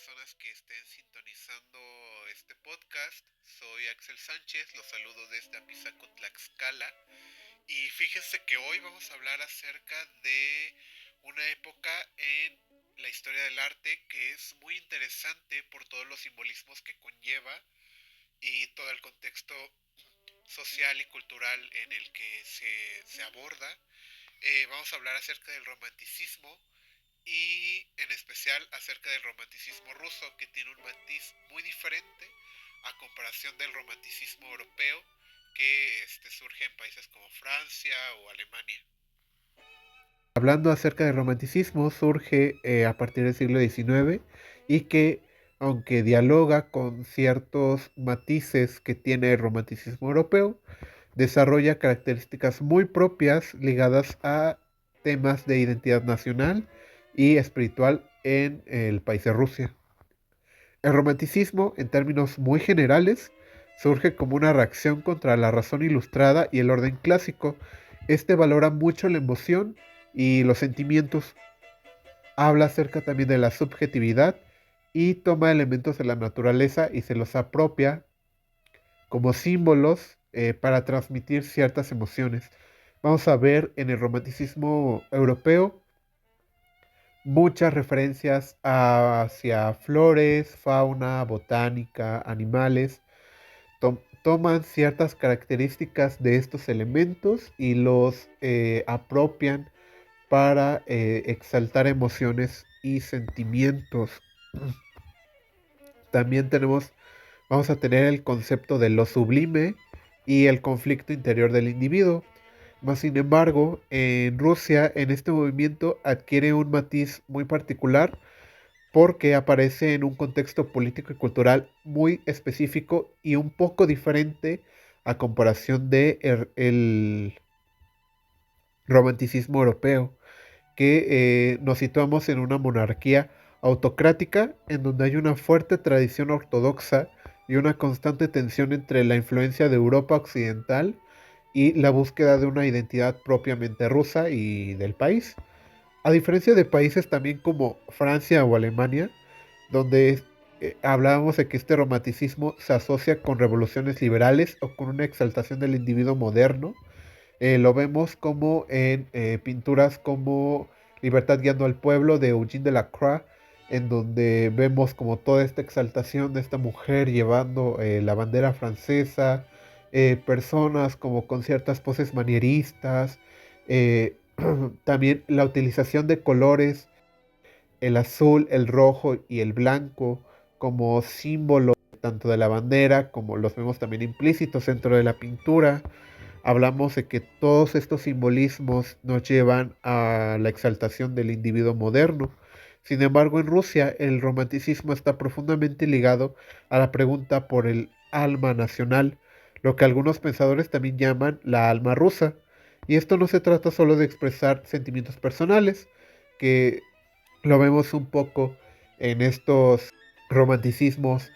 personas que estén sintonizando este podcast. Soy Axel Sánchez, los saludo desde Apizaco, Tlaxcala. Y fíjense que hoy vamos a hablar acerca de una época en la historia del arte que es muy interesante por todos los simbolismos que conlleva y todo el contexto social y cultural en el que se aborda. Vamos a hablar acerca del romanticismo y en especial acerca del romanticismo ruso, que tiene un matiz muy diferente a comparación del romanticismo europeo que surge en países como Francia o Alemania. Hablando acerca del romanticismo, surge a partir del siglo XIX y que, aunque dialoga con ciertos matices que tiene el romanticismo europeo, desarrolla características muy propias ligadas a temas de identidad nacional y espiritual en el país de Rusia. El romanticismo, en términos muy generales, surge como una reacción contra la razón ilustrada y el orden clásico. Este valora mucho la emoción y los sentimientos. Habla acerca también de la subjetividad y toma elementos de la naturaleza y se los apropia como símbolos para transmitir ciertas emociones. Vamos a ver en el romanticismo europeo muchas referencias hacia flores, fauna, botánica, animales. Toman ciertas características de estos elementos y los apropian para exaltar emociones y sentimientos. También vamos a tener el concepto de lo sublime y el conflicto interior del individuo. Mas, sin embargo, en Rusia, en este movimiento adquiere un matiz muy particular porque aparece en un contexto político y cultural muy específico y un poco diferente a comparación de el romanticismo europeo, que nos situamos en una monarquía autocrática en donde hay una fuerte tradición ortodoxa y una constante tensión entre la influencia de Europa occidental y la búsqueda de una identidad propiamente rusa y del país. A diferencia de países también como Francia o Alemania, donde hablábamos de que este romanticismo se asocia con revoluciones liberales o con una exaltación del individuo moderno, lo vemos como en pinturas como Libertad guiando al pueblo de Eugene Delacroix, en donde vemos como toda esta exaltación de esta mujer llevando la bandera francesa, personas como con ciertas poses manieristas, eh, también la utilización de colores, el azul, el rojo y el blanco como símbolo tanto de la bandera como los vemos también implícitos dentro de la pintura. Hablamos de que todos estos simbolismos nos llevan a la exaltación del individuo moderno. Sin embargo, en Rusia el romanticismo está profundamente ligado a la pregunta por el alma nacional, lo que algunos pensadores también llaman la alma rusa. Y esto no se trata solo de expresar sentimientos personales, que lo vemos un poco en estos romanticismos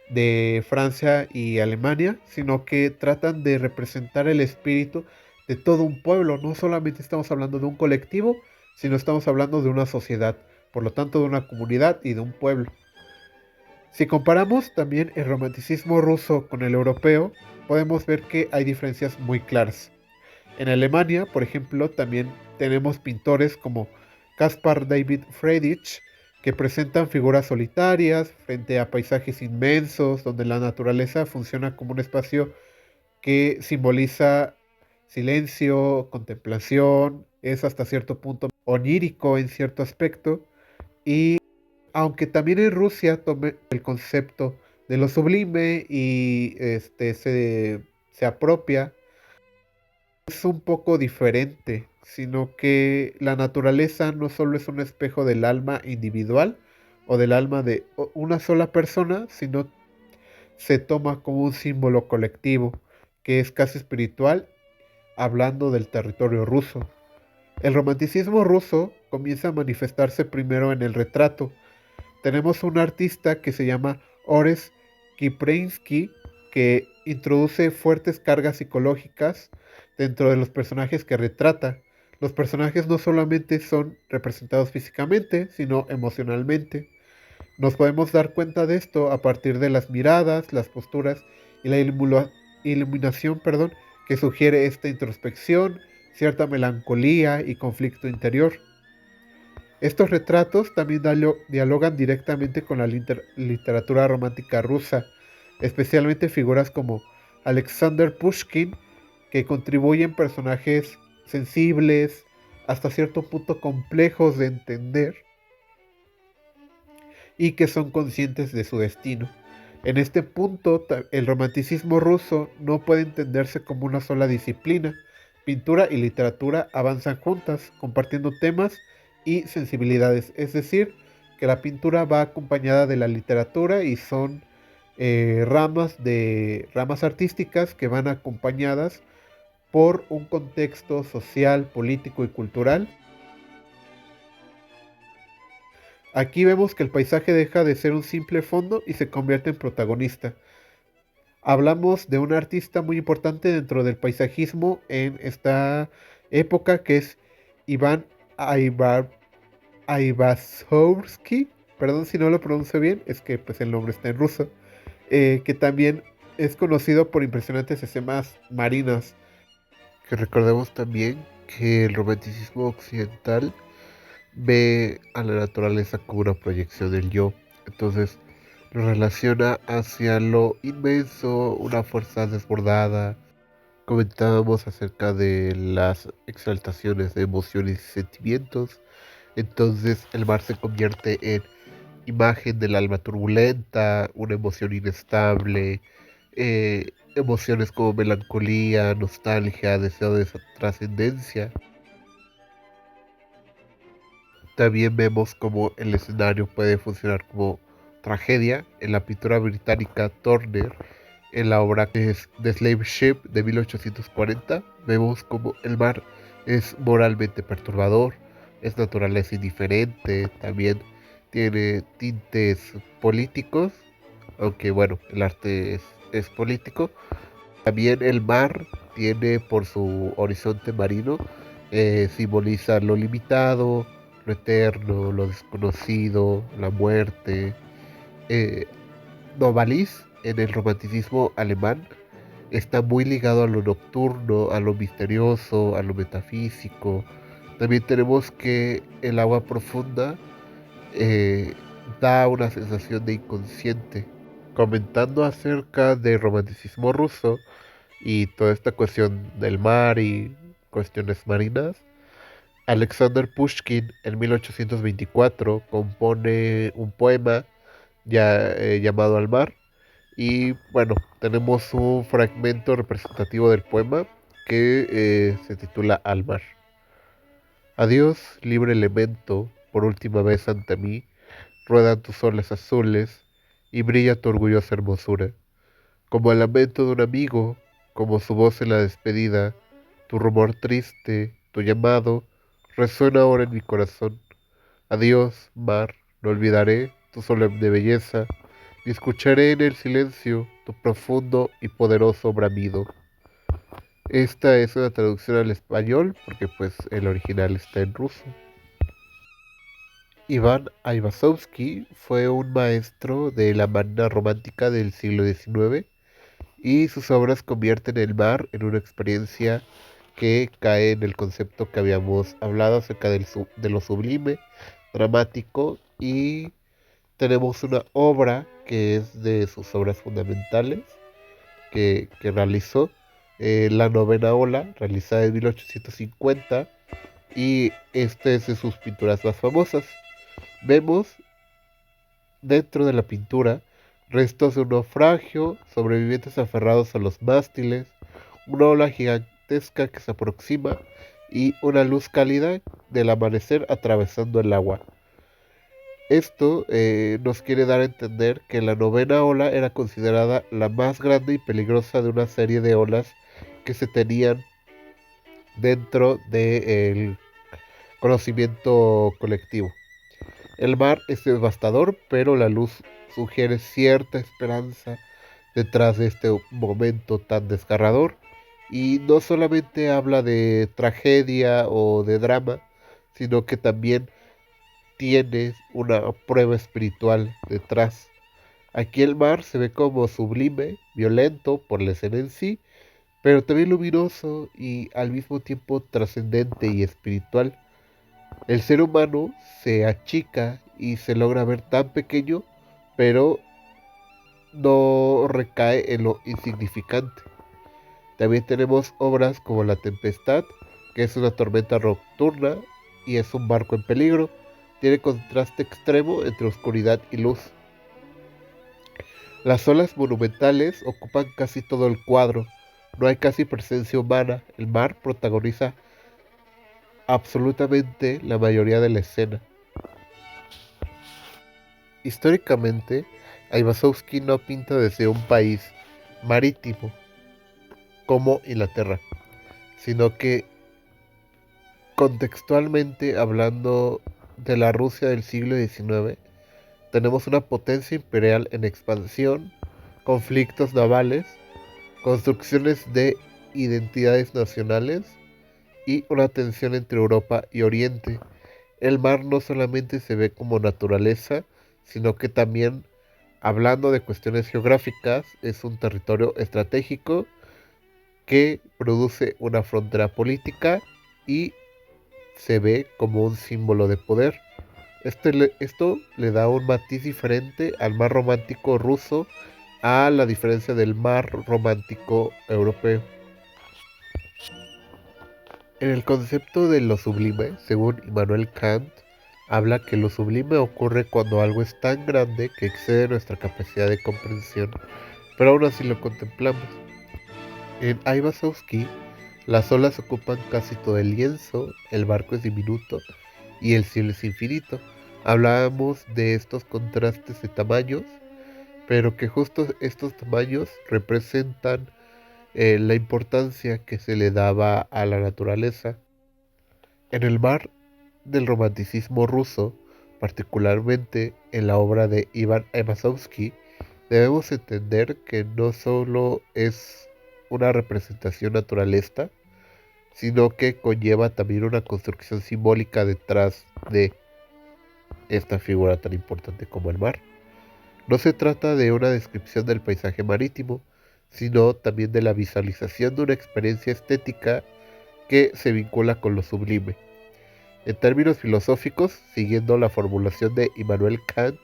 de Francia y Alemania, sino que tratan de representar el espíritu de todo un pueblo. No solamente estamos hablando de un colectivo, sino estamos hablando de una sociedad, por lo tanto de una comunidad y de un pueblo. Si comparamos también el romanticismo ruso con el europeo, podemos ver que hay diferencias muy claras. En Alemania, por ejemplo, también tenemos pintores como Caspar David Friedrich, que presentan figuras solitarias frente a paisajes inmensos, donde la naturaleza funciona como un espacio que simboliza silencio, contemplación, es hasta cierto punto onírico en cierto aspecto, y aunque también en Rusia tome el concepto de lo sublime y se apropia, es un poco diferente, sino que la naturaleza no solo es un espejo del alma individual o del alma de una sola persona, sino se toma como un símbolo colectivo, que es casi espiritual, hablando del territorio ruso. El romanticismo ruso comienza a manifestarse primero en el retrato. Tenemos un artista que se llama Ores Kiprinsky, que introduce fuertes cargas psicológicas dentro de los personajes que retrata. Los personajes no solamente son representados físicamente, sino emocionalmente. Nos podemos dar cuenta de esto a partir de las miradas, las posturas y la iluminación, que sugiere esta introspección, cierta melancolía y conflicto interior. Estos retratos también dialogan directamente con la literatura romántica rusa, especialmente figuras como Alexander Pushkin, que contribuyen personajes sensibles, hasta cierto punto complejos de entender y que son conscientes de su destino. En este punto, el romanticismo ruso no puede entenderse como una sola disciplina. Pintura y literatura avanzan juntas, compartiendo temas y sensibilidades. Es decir, que la pintura va acompañada de la literatura y son ramas artísticas que van acompañadas por un contexto social, político y cultural. Aquí vemos que el paisaje deja de ser un simple fondo y se convierte en protagonista. Hablamos de un artista muy importante dentro del paisajismo en esta época, que es Iván Aivazovsky. Perdón si no lo pronuncio bien, es que pues el nombre está en ruso. Que también es conocido por impresionantes escenas marinas. Que recordemos también que el romanticismo occidental ve a la naturaleza como una proyección del yo. Entonces lo relaciona hacia lo inmenso, una fuerza desbordada. Comentábamos acerca de las exaltaciones de emociones y sentimientos. Entonces el mar se convierte en imagen del alma turbulenta, una emoción inestable, emociones como melancolía, nostalgia, deseo de trascendencia. También vemos cómo el escenario puede funcionar como tragedia en la pintura británica Turner. En la obra que es The Slave Ship de 1840, vemos como el mar es moralmente perturbador, es naturaleza indiferente, también tiene tintes políticos, aunque bueno, el arte es político. También el mar tiene por su horizonte marino, simboliza lo limitado, lo eterno, lo desconocido, la muerte. Eh, Novalis, en el romanticismo alemán, está muy ligado a lo nocturno, a lo misterioso, a lo metafísico. También tenemos que el agua profunda eh, da una sensación de inconsciente. Comentando acerca del romanticismo ruso y toda esta cuestión del mar y cuestiones marinas, Alexander Pushkin en 1824 compone un poema llamado Al mar. Y bueno, tenemos un fragmento representativo del poema que se titula Al mar. Adiós, libre elemento, por última vez ante mí, ruedan tus olas azules y brilla tu orgullosa hermosura. Como el lamento de un amigo, como su voz en la despedida, tu rumor triste, tu llamado, resuena ahora en mi corazón. Adiós, mar, no olvidaré tu solemne belleza, y escucharé en el silencio tu profundo y poderoso bramido. Esta es una traducción al español porque pues el original está en ruso. Iván Aivazovsky fue un maestro de la marina romántica del siglo XIX y sus obras convierten el mar en una experiencia que cae en el concepto que habíamos hablado acerca de lo sublime, dramático, y tenemos una obra que es de sus obras fundamentales que realizó, la novena ola, realizada en 1850, y esta es de sus pinturas más famosas. Vemos dentro de la pintura restos de un naufragio, sobrevivientes aferrados a los mástiles, una ola gigantesca que se aproxima y una luz cálida del amanecer atravesando el agua. Esto nos quiere dar a entender que la novena ola era considerada la más grande y peligrosa de una serie de olas que se tenían dentro del conocimiento colectivo. El mar es devastador, pero la luz sugiere cierta esperanza detrás de este momento tan desgarrador. Y no solamente habla de tragedia o de drama, sino que también tiene una prueba espiritual detrás. Aquí el mar se ve como sublime, violento por la escena en sí, pero también luminoso y al mismo tiempo trascendente y espiritual. El ser humano se achica y se logra ver tan pequeño, pero no recae en lo insignificante. También tenemos obras como La Tempestad, que es una tormenta nocturna y es un barco en peligro. Tiene contraste extremo entre oscuridad y luz. Las olas monumentales ocupan casi todo el cuadro. No hay casi presencia humana. El mar protagoniza absolutamente la mayoría de la escena. Históricamente, Aivazovsky no pinta desde un país marítimo como Inglaterra, sino que contextualmente hablando de la Rusia del siglo XIX, tenemos una potencia imperial en expansión, conflictos navales, construcciones de identidades nacionales y una tensión entre Europa y Oriente. El mar no solamente se ve como naturaleza, sino que también, hablando de cuestiones geográficas, es un territorio estratégico que produce una frontera política y se ve como un símbolo de poder. Esto le da un matiz diferente al mar romántico ruso a la diferencia del mar romántico europeo. En el concepto de lo sublime, según Immanuel Kant, habla que lo sublime ocurre cuando algo es tan grande que excede nuestra capacidad de comprensión, pero aún así lo contemplamos. En Aivazovsky, las olas ocupan casi todo el lienzo, el barco es diminuto y el cielo es infinito. Hablábamos de estos contrastes de tamaños, pero que justo estos tamaños representan la importancia que se le daba a la naturaleza. En el mar del romanticismo ruso, particularmente en la obra de Iván Aivazovsky, debemos entender que no solo es una representación naturalista, sino que conlleva también una construcción simbólica detrás de esta figura tan importante como el mar. No se trata de una descripción del paisaje marítimo, sino también de la visualización de una experiencia estética que se vincula con lo sublime. En términos filosóficos, siguiendo la formulación de Immanuel Kant,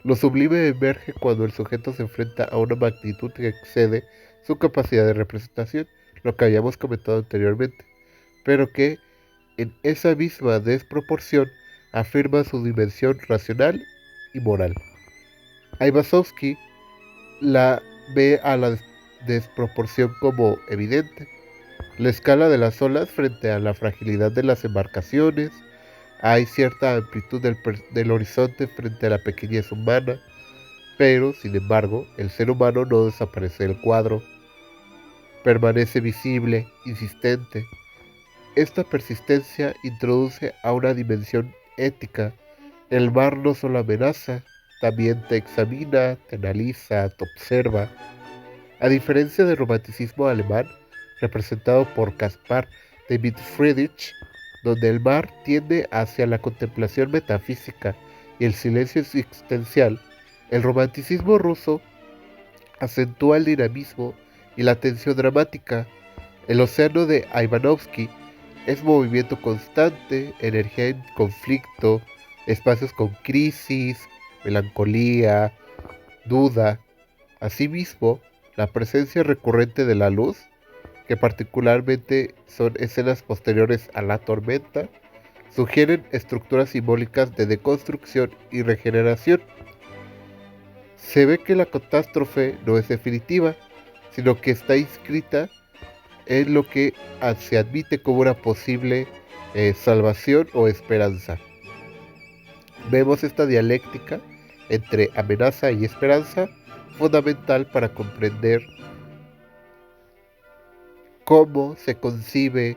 lo sublime emerge cuando el sujeto se enfrenta a una magnitud que excede su capacidad de representación, lo que habíamos comentado anteriormente, pero que en esa misma desproporción afirma su dimensión racional y moral. Aivazovsky la ve a la desproporción como evidente. La escala de las olas frente a la fragilidad de las embarcaciones, hay cierta amplitud del horizonte frente a la pequeñez humana, pero, sin embargo, el ser humano no desaparece del cuadro, permanece visible, insistente. Esta persistencia introduce a una dimensión ética. El mar no solo amenaza, también te examina, te analiza, te observa. A diferencia del romanticismo alemán, representado por Caspar David Friedrich, donde el mar tiende hacia la contemplación metafísica y el silencio existencial, el romanticismo ruso acentúa el dinamismo y la tensión dramática. El océano de Ivanovsky es movimiento constante, energía en conflicto, espacios con crisis, melancolía, duda. Asimismo, la presencia recurrente de la luz, que particularmente son escenas posteriores a la tormenta, sugieren estructuras simbólicas de deconstrucción y regeneración. Se ve que la catástrofe no es definitiva, sino que está inscrita en lo que se admite como una posible salvación o esperanza. Vemos esta dialéctica entre amenaza y esperanza, fundamental para comprender cómo se concibe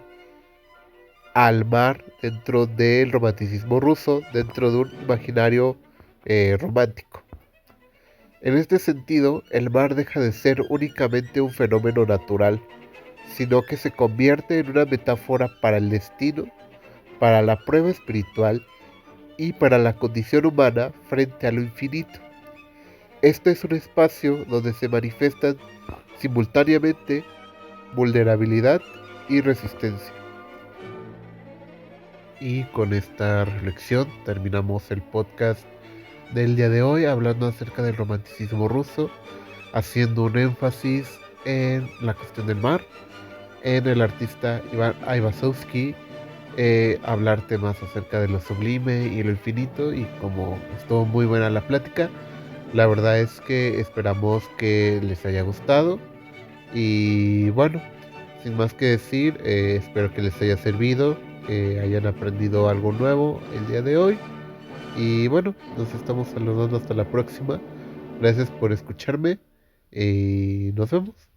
al mar dentro del romanticismo ruso, dentro de un imaginario romántico. En este sentido, el mar deja de ser únicamente un fenómeno natural, sino que se convierte en una metáfora para el destino, para la prueba espiritual y para la condición humana frente a lo infinito. Este es un espacio donde se manifiestan simultáneamente vulnerabilidad y resistencia. Y con esta reflexión terminamos el podcast del día de hoy hablando acerca del romanticismo ruso, haciendo un énfasis en la cuestión del mar, en el artista Iván Aivazovsky, hablar temas acerca de lo sublime y lo infinito, y como estuvo muy buena la plática, la verdad es que esperamos que les haya gustado y bueno, sin más que decir, espero que les haya servido, que hayan aprendido algo nuevo el día de hoy y bueno, nos estamos saludando hasta la próxima. Gracias por escucharme y nos vemos.